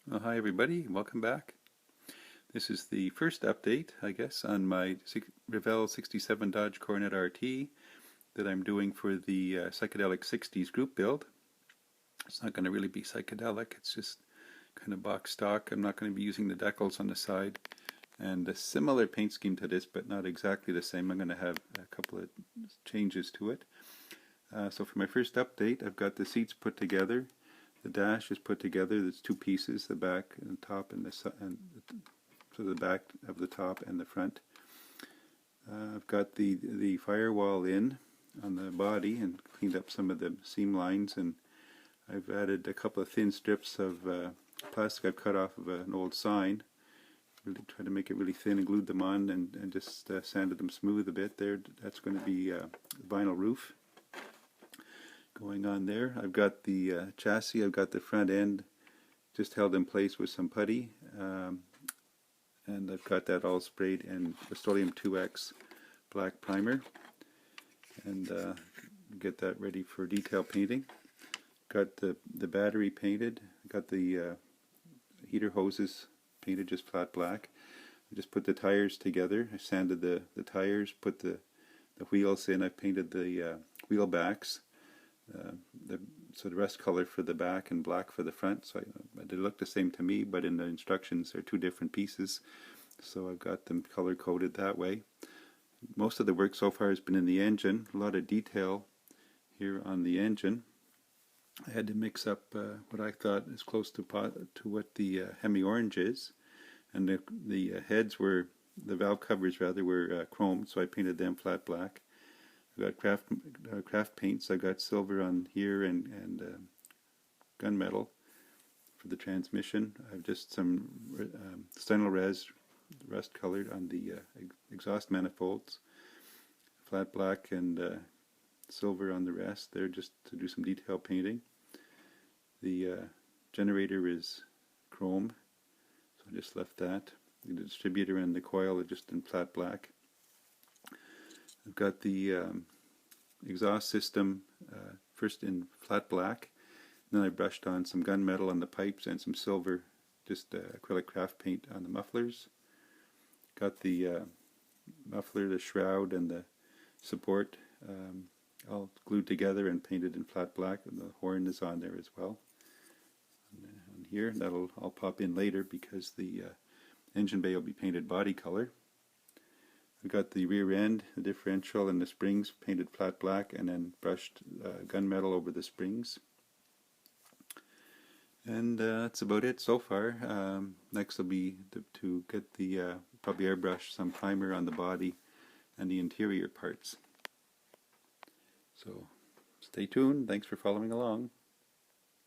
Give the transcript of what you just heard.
Well, hi everybody, welcome back. This is the first update, I guess, on my Revell 67 Dodge Coronet RT that I'm doing for the Psychedelic 60s group build. It's not going to really be psychedelic, it's just kind of box stock. I'm not going to be using the decals on the side. And a similar paint scheme to this, but not exactly the same. I'm going to have a couple of changes to it. So for my first update, I've got the seats put together. The dash is put together. There's two pieces, the back and the top, and so the back of the top and the front. I've got the firewall in on the body and cleaned up some of the seam lines, and I've added a couple of thin strips of plastic I've cut off of an old sign. Really tried to make it really thin and glued them on, and just sanded them smooth a bit there. That's going to be vinyl roof going on there. I've got the chassis, I've got the front end just held in place with some putty, and I've got that all sprayed in Rust-Oleum 2X black primer, and get that ready for detail painting. Got the battery painted, got the heater hoses painted just flat black. I just put the tires together. I sanded the tires, put the wheels in. I painted the wheel backs. So the rust color for the back and black for the front. So they look the same to me, but in the instructions they're two different pieces. So I've got them color coded that way. Most of the work so far has been in the engine. A lot of detail here on the engine. I had to mix up what I thought is close to what the Hemi Orange is, and the heads were, the valve covers rather, were chrome, so I painted them flat black. I've got craft paints. I've got silver on here and gunmetal for the transmission. I've just some Stynylrez res rust colored on the exhaust manifolds, flat black and silver on the rest there, just to do some detail painting. The generator is chrome, so I just left that. The distributor and the coil are just in flat black. I've got the exhaust system first in flat black, and then I brushed on some gunmetal on the pipes and some silver, just acrylic craft paint on the mufflers. Got the muffler, the shroud, and the support all glued together and painted in flat black, and the horn is on there as well. On here, that'll all pop in later because the engine bay will be painted body color. I've got the rear end, the differential, and the springs painted flat black, and then brushed gunmetal over the springs. And that's about it so far. Next will be to get the probably airbrush some primer on the body and the interior parts. So stay tuned. Thanks for following along.